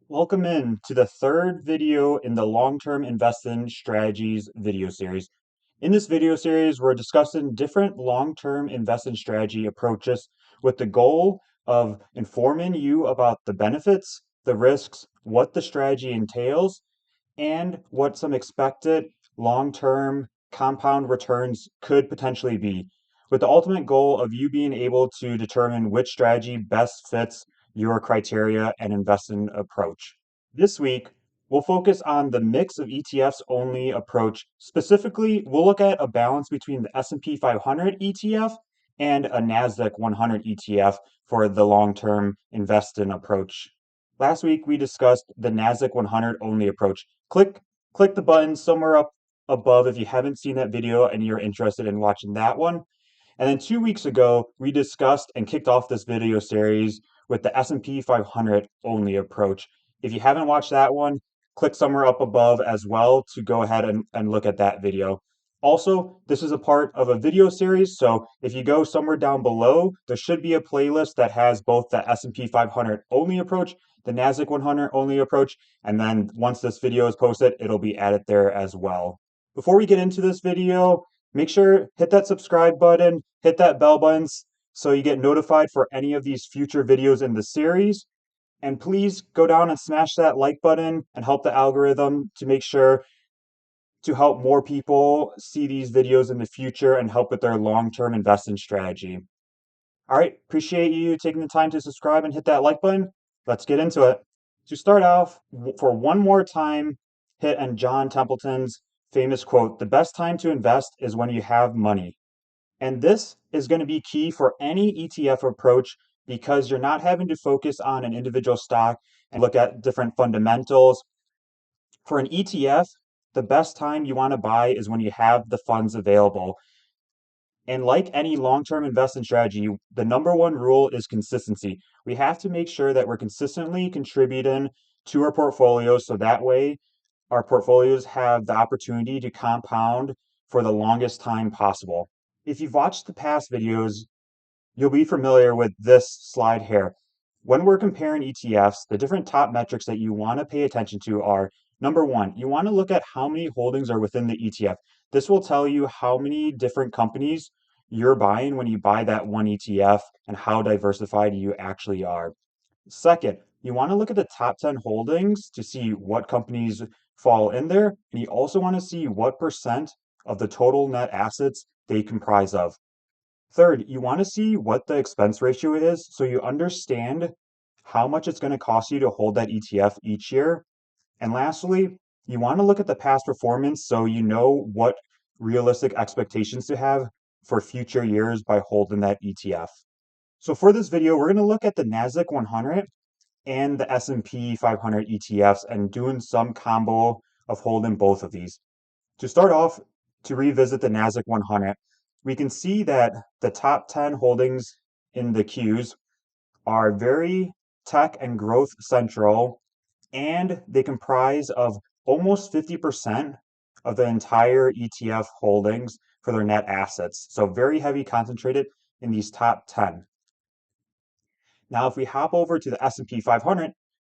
Welcome in to the third video in the long-term investing strategies video series. In this video series, we're discussing different long-term investing strategy approaches with the goal of informing you about the benefits, the risks, what the strategy entails, and what some expected long-term compound returns could potentially be, with the ultimate goal of you being able to determine which strategy best fits your criteria and investing approach. This week, we'll focus on the mix of ETFs only approach. Specifically, we'll look at a balance between the S&P 500 ETF and a NASDAQ 100 ETF for the long-term investing approach. Last week, we discussed the NASDAQ 100 only approach. Click the button somewhere up above if you haven't seen that video and you're interested in watching that one. And then 2 weeks ago, we discussed and kicked off this video series with the S&P 500 only approach. If you haven't watched that one, click somewhere up above as well to go ahead and look at that video. Also, this is a part of a video series, so if you go somewhere down below, there should be a playlist that has both the S&P 500 only approach, the NASDAQ 100 only approach, and then once this video is posted, it'll be added there as well. Before we get into this video, make sure hit that subscribe button, hit that bell button so you get notified for any of these future videos in the series. And please go down and smash that like button and help the algorithm to make sure to help more people see these videos in the future and help with their long-term investing strategy. All right, appreciate you taking the time to subscribe and hit that like button. Let's get into it. To start off, for one more time, hit on John Templeton's famous quote, "The best time to invest is when you have money." And this is going to be key for any ETF approach because you're not having to focus on an individual stock and look at different fundamentals. For an ETF, the best time you want to buy is when you have the funds available. And like any long-term investing strategy, the number one rule is consistency. We have to make sure that we're consistently contributing to our portfolios so that way our portfolios have the opportunity to compound for the longest time possible. If you've watched the past videos, you'll be familiar with this slide here. When we're comparing ETFs, the different top metrics that you want to pay attention to are number one, you want to look at how many holdings are within the ETF. This will tell you how many different companies you're buying when you buy that one ETF and how diversified you actually are. Second, you want to look at the top 10 holdings to see what companies fall in there. And you also want to see what percent of the total net assets they comprise of. Third, you want to see what the expense ratio is so you understand how much it's going to cost you to hold that ETF each year. And lastly, you want to look at the past performance so you know what realistic expectations to have for future years by holding that ETF. So for this video, we're going to look at the NASDAQ 100 and the S&P 500 ETFs and doing some combo of holding both of these. To start off, to revisit the NASDAQ 100, we can see that the top 10 holdings in the Qs are very tech and growth central, and they comprise of almost 50% of the entire ETF holdings for their net assets. So very heavy concentrated in these top 10. Now, if we hop over to the S&P 500,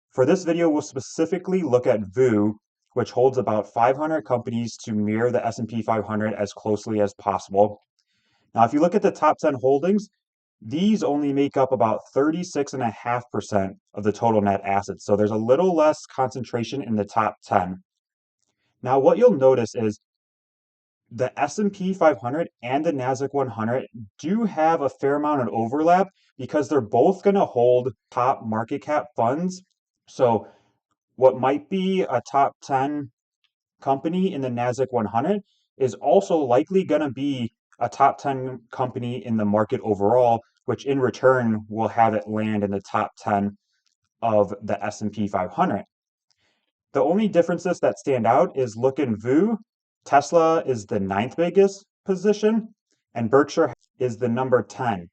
for this video, we'll specifically look at VOO, which holds about 500 companies to mirror the S&P 500 as closely as possible. Now, if you look at the top 10 holdings, these only make up about 36.5% of the total net assets. So there's a little less concentration in the top 10. Now, what you'll notice is the S&P 500 and the NASDAQ 100 do have a fair amount of overlap because they're both going to hold top market cap funds. So what might be a top 10 company in the NASDAQ 100 is also likely going to be a top 10 company in the market overall, which in return will have it land in the top 10 of the S&P 500. The only differences that stand out is look in VOO, Tesla is the ninth biggest position, and Berkshire is the number 10.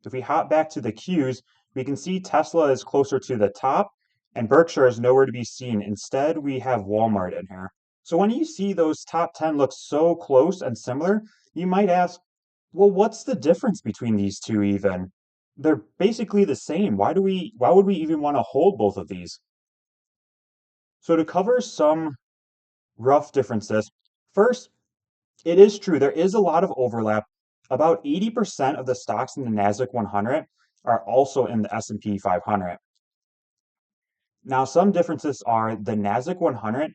If we hop back to the Qs, we can see Tesla is closer to the top, and Berkshire is nowhere to be seen. Instead, we have Walmart in here. So when you see those top 10 look so close and similar, you might ask, well, what's the difference between these two even? They're basically the same. Why would we even want to hold both of these? So to cover some rough differences, first, it is true there is a lot of overlap. About 80% of the stocks in the Nasdaq 100 are also in the S&P 500. Now, some differences are the Nasdaq 100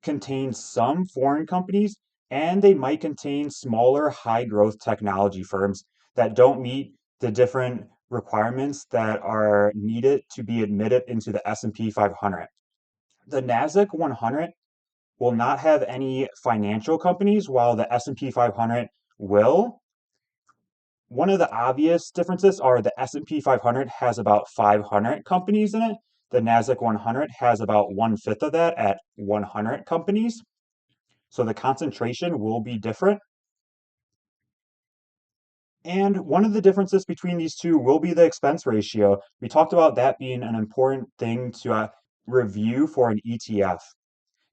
contains some foreign companies and they might contain smaller high growth technology firms that don't meet the different requirements that are needed to be admitted into the S&P 500. The Nasdaq 100 will not have any financial companies while the S&P 500 will. One of the obvious differences are the S&P 500 has about 500 companies in it. The Nasdaq 100 has about one-fifth of that at 100 companies. So the concentration will be different. And one of the differences between these two will be the expense ratio. We talked about that being an important thing to review for an ETF.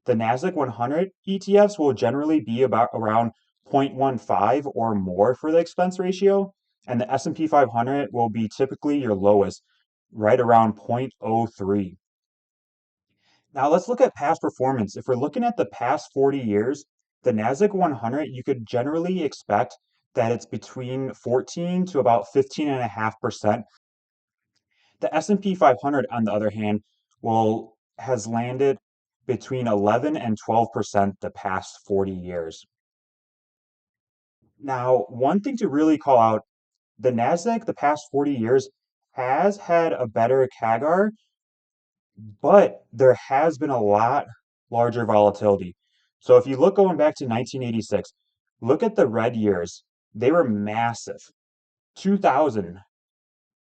The Nasdaq 100 ETFs will generally be about around 0.15 or more for the expense ratio, and the S&P 500 will be typically your lowest, right around 0.03. Now let's look at past performance. If we're looking at the past 40 years, the Nasdaq 100, you could generally expect that it's between 14 to about 15.5%. The S&P 500, on the other hand, will has landed between 11 and 12% the past 40 years. Now, one thing to really call out, the Nasdaq the past 40 years has had a better CAGR, but there has been a lot larger volatility. So if you look going back to 1986, look at the red years. They were massive. 2000,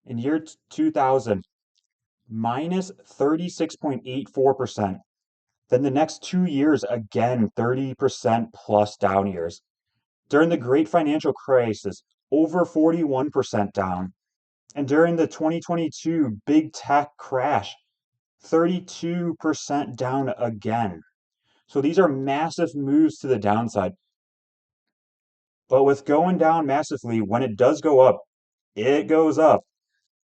in year 2000, minus 36.84%. Then the next 2 years, again, 30% plus down years. During the great financial crisis, over 41% down. And during the 2022 big tech crash, 32% down again. So these are massive moves to the downside. But with going down massively, when it does go up, it goes up.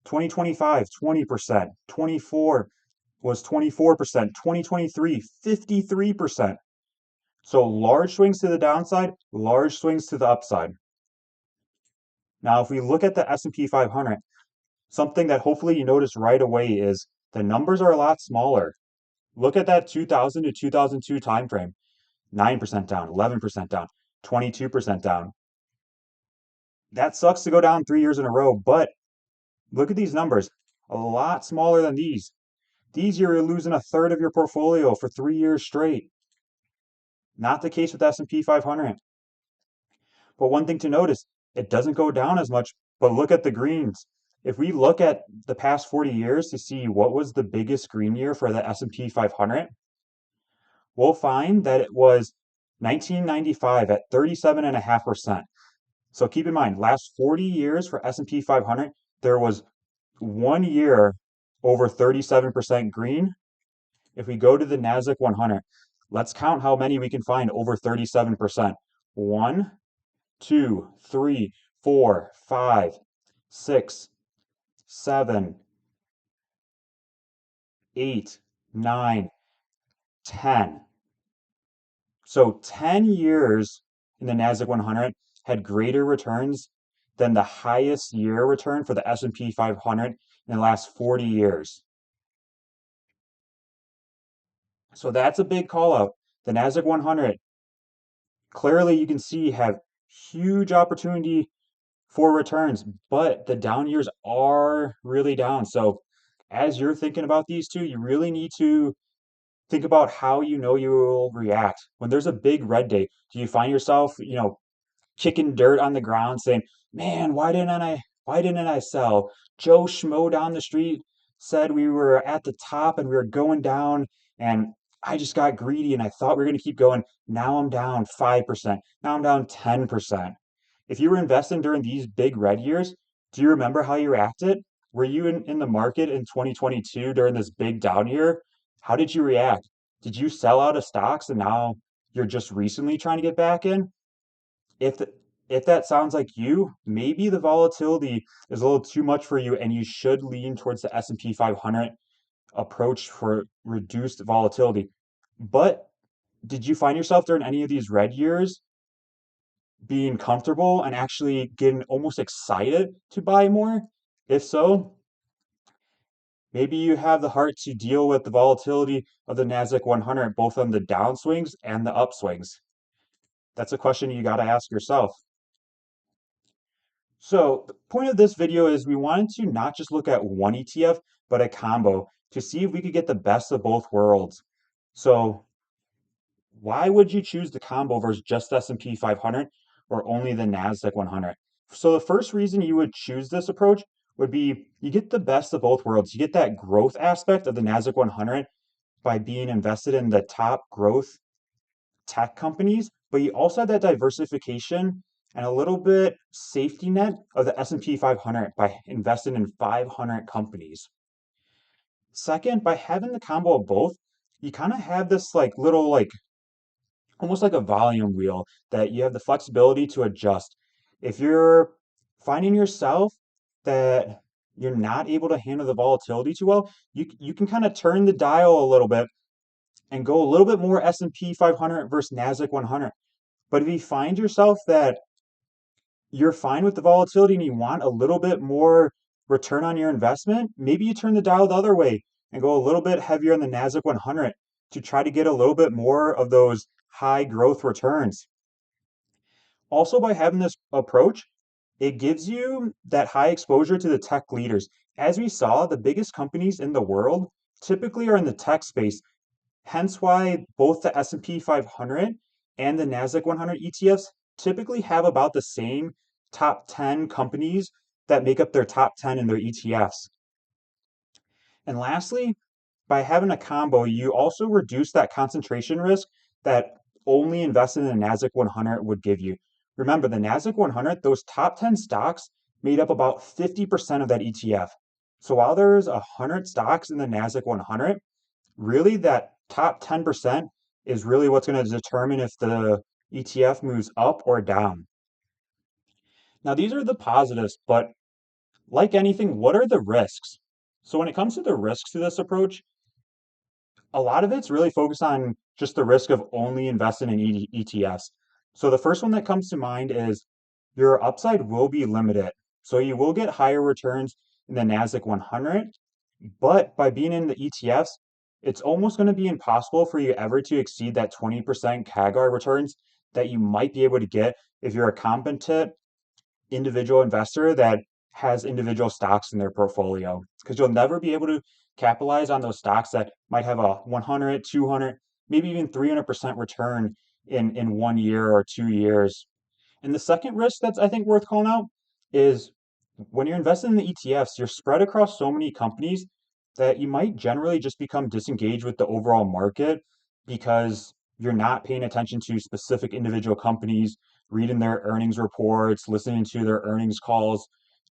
2025, 20%. 24 was 24%. 2023, 53%. So large swings to the downside, large swings to the upside. Now, if we look at the S&P 500, something that hopefully you notice right away is the numbers are a lot smaller. Look at that 2000 to 2002 time frame. 9% down, 11% down, 22% down. That sucks to go down 3 years in a row, but look at these numbers. A lot smaller than these. These you're losing a third of your portfolio for 3 years straight. Not the case with S&P 500. But one thing to notice, it doesn't go down as much, but look at the greens. If we look at the past 40 years to see what was the biggest green year for the S&P 500, we'll find that it was 1995 at 37.5%. So keep in mind, last 40 years for S&P 500, there was 1 year over 37% green. If we go to the Nasdaq 100, let's count how many we can find over 37%. 1, 2, 3, 4, 5, 6, 7, 8, 9, 10. So 10 years in the Nasdaq 100 had greater returns than the highest year return for the S&P 500 in the last 40 years. So that's a big call out. The Nasdaq 100, clearly you can see have huge opportunity for returns, but the down years are really down. So as you're thinking about these two, you really need to think about how you know you will react. When there's a big red day, do you find yourself, kicking dirt on the ground saying, "Man, why didn't I sell? Joe Schmo down the street said we were at the top and we were going down and I just got greedy and I thought we were going to keep going. Now I'm down 5%. Now I'm down 10%." If you were investing during these big red years, do you remember how you reacted? Were you in the market in 2022 during this big down year? How did you react? Did you sell out of stocks and now you're just recently trying to get back in? If th if that sounds like you, maybe the volatility is a little too much for you and you should lean towards the S&P 500 approach for reduced volatility. But did you find yourself during any of these red years being comfortable and actually getting almost excited to buy more? If so, maybe you have the heart to deal with the volatility of the Nasdaq 100, both on the downswings and the upswings. That's a question you got to ask yourself. So the point of this video is we wanted to not just look at one ETF, but a combo to see if we could get the best of both worlds. So why would you choose the combo versus just S&P 500 or only the Nasdaq 100? So the first reason you would choose this approach would be you get the best of both worlds. You get that growth aspect of the Nasdaq 100 by being invested in the top growth tech companies, but you also have that diversification and a little bit safety net of the S&P 500 by investing in 500 companies. Second, by having the combo of both, you kind of have this like little like almost like a volume wheel that you have the flexibility to adjust. If you're finding yourself that you're not able to handle the volatility too well, you can kind of turn the dial a little bit and go a little bit more S&P 500 versus Nasdaq 100. But if you find yourself that you're fine with the volatility and you want a little bit more return on your investment, maybe you turn the dial the other way and go a little bit heavier on the Nasdaq 100 to try to get a little bit more of those high growth returns. Also, by having this approach, it gives you that high exposure to the tech leaders. As we saw, the biggest companies in the world typically are in the tech space. Hence why both the S&P 500 and the Nasdaq 100 ETFs typically have about the same top 10 companies that make up their top 10 in their ETFs. And lastly, by having a combo, you also reduce that concentration risk that only investing in the Nasdaq 100 would give you. Remember, the Nasdaq 100, those top 10 stocks made up about 50% of that ETF. So while there's 100 stocks in the Nasdaq 100, really that top 10% is really what's going to determine if the ETF moves up or down. Now, these are the positives, but like anything, what are the risks? So when it comes to the risks to this approach, a lot of it's really focused on just the risk of only investing in ETFs. So the first one that comes to mind is your upside will be limited. So you will get higher returns in the Nasdaq 100, but by being in the ETFs, it's almost going to be impossible for you ever to exceed that 20% CAGR returns that you might be able to get if you're a competent individual investor that has individual stocks in their portfolio. Because you'll never be able to capitalize on those stocks that might have a 100, 200, maybe even 300% return in 1 year or 2 years. And the second risk that's I think worth calling out is when you're investing in the ETFs, you're spread across so many companies that you might generally just become disengaged with the overall market because you're not paying attention to specific individual companies, reading their earnings reports, listening to their earnings calls,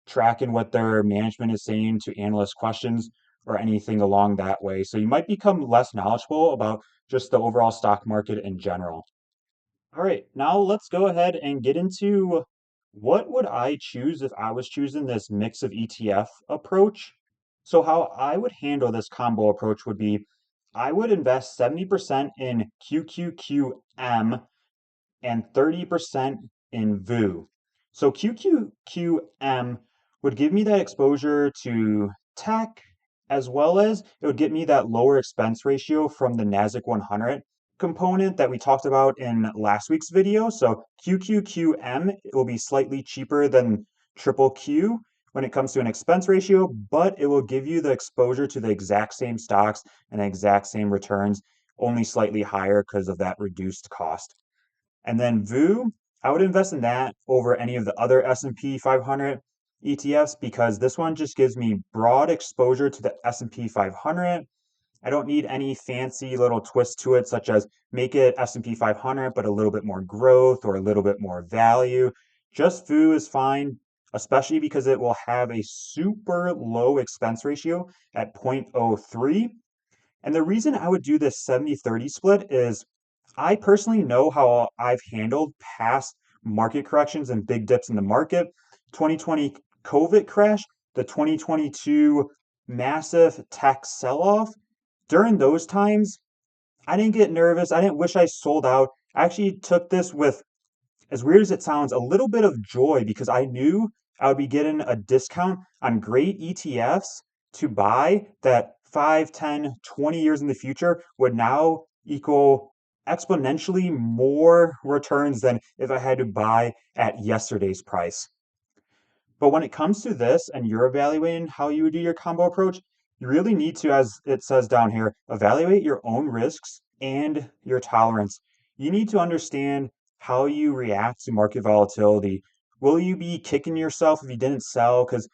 tracking what their management is saying to analyst questions or anything along that way. So you might become less knowledgeable about just the overall stock market in general. All right, now let's go ahead and get into what would I choose if I was choosing this mix of ETF approach. So how I would handle this combo approach would be I would invest 70% in QQQM and 30% in VOO. So QQQM would give me that exposure to tech as well as it would get me that lower expense ratio from the Nasdaq 100 component that we talked about in last week's video. So QQQM will be slightly cheaper than triple Q when it comes to an expense ratio, but it will give you the exposure to the exact same stocks and the exact same returns, only slightly higher because of that reduced cost. And then VOO, I would invest in that over any of the other S&P 500 ETFs because this one just gives me broad exposure to the S&P 500. I don't need any fancy little twist to it, such as make it S&P 500, but a little bit more growth or a little bit more value. Just VOO is fine, especially because it will have a super low expense ratio at 0.03. And the reason I would do this 70-30 split is I personally know how I've handled past market corrections and big dips in the market. 2020 COVID crash, the 2022 massive tech sell-off, during those times, I didn't get nervous. I didn't wish I sold out. I actually took this with, as weird as it sounds, a little bit of joy because I knew I would be getting a discount on great ETFs to buy that 5, 10, 20 years in the future would now equal exponentially more returns than if I had to buy at yesterday's price. But when it comes to this and you're evaluating how you would do your combo approach, you really need to, as it says down here, evaluate your own risks and your tolerance. You need to understand how you react to market volatility. Will you be kicking yourself if you didn't sell because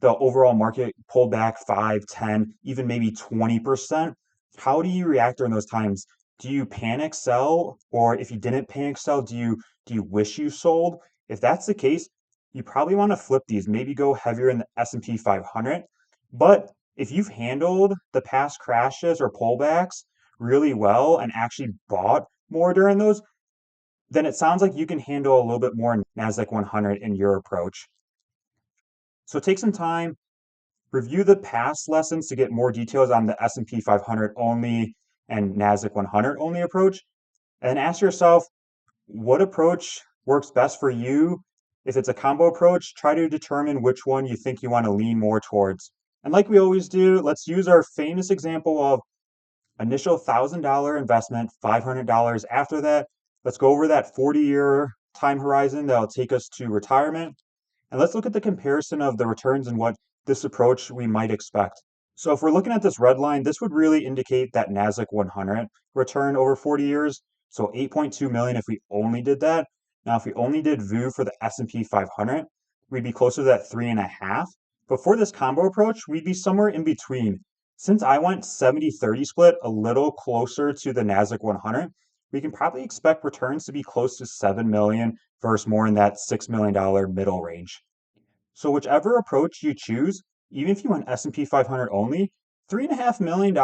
the overall market pulled back 5, 10, even maybe 20%? How do you react during those times? Do you panic sell? Or if you didn't panic sell, do you wish you sold? If that's the case, you probably want to flip these, maybe go heavier in the S&P 500. But if you've handled the past crashes or pullbacks really well and actually bought more during those, then it sounds like you can handle a little bit more in Nasdaq 100 in your approach. So take some time, review the past lessons to get more details on the S&P 500 only and Nasdaq 100 only approach, and ask yourself what approach works best for you. If it's a combo approach, try to determine which one you think you want to lean more towards. And like we always do, let's use our famous example of initial $1,000 investment, $500 after that. Let's go over that 40-year time horizon that'll take us to retirement. And let's look at the comparison of the returns and what this approach we might expect. So if we're looking at this red line, this would really indicate that Nasdaq 100 return over 40 years. So 8.2 million if we only did that. Now, if we only did VOO for the S&P 500, we'd be closer to that 3.5. But for this combo approach, we'd be somewhere in between. Since I went 70-30 split, a little closer to the Nasdaq 100, we can probably expect returns to be close to 7 million versus more in that $6 million middle range. So whichever approach you choose, even if you went S&P 500 only, $3.5 million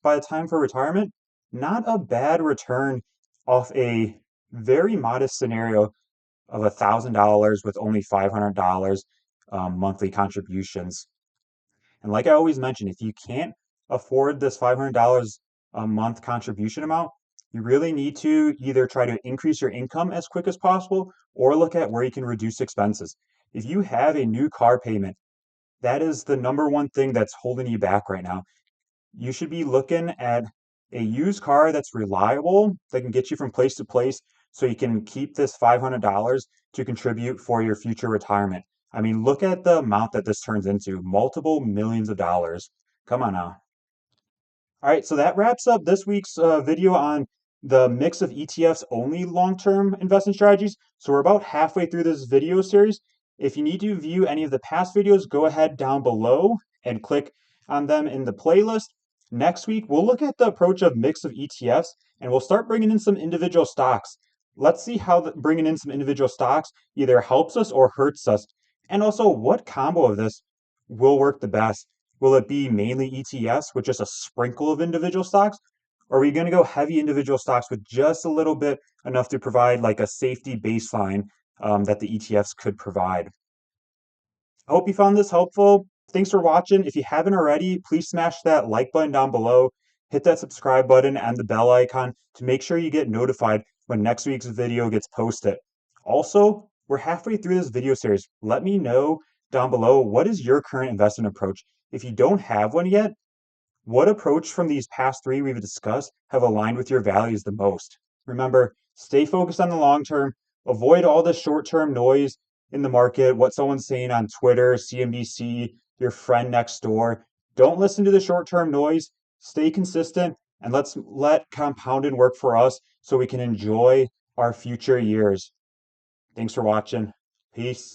by the time for retirement, not a bad return off a very modest scenario of $1,000 with only $500 monthly contributions. And like I always mention, if you can't afford this $500 a month contribution amount, you really need to either try to increase your income as quick as possible or look at where you can reduce expenses. If you have a new car payment, that is the number one thing that's holding you back right now. You should be looking at a used car that's reliable, that can get you from place to place so you can keep this $500 to contribute for your future retirement. I mean, look at the amount that this turns into, multiple millions of dollars. Come on now. All right, so that wraps up this week's video on the mix of ETFs only long-term investment strategies. So we're about halfway through this video series. If you need to view any of the past videos, go ahead down below and click on them in the playlist. Next week, we'll look at the approach of mix of ETFs and we'll start bringing in some individual stocks. Let's see how bringing in some individual stocks either helps us or hurts us. And also, what combo of this will work the best? Will it be mainly ETFs with just a sprinkle of individual stocks? Or are we going to go heavy individual stocks with just a little bit enough to provide like a safety baseline that the ETFs could provide? I hope you found this helpful. Thanks for watching. If you haven't already, please smash that like button down below. Hit that subscribe button and the bell icon to make sure you get notified when next week's video gets posted. Also, we're halfway through this video series. Let me know down below, what is your current investment approach? If you don't have one yet, what approach from these past three we've discussed have aligned with your values the most? Remember, stay focused on the long term, avoid all the short term noise in the market, what someone's saying on Twitter, CNBC, your friend next door. Don't listen to the short term noise, stay consistent, and let's let compounding work for us so we can enjoy our future years. Thanks for watching. Peace.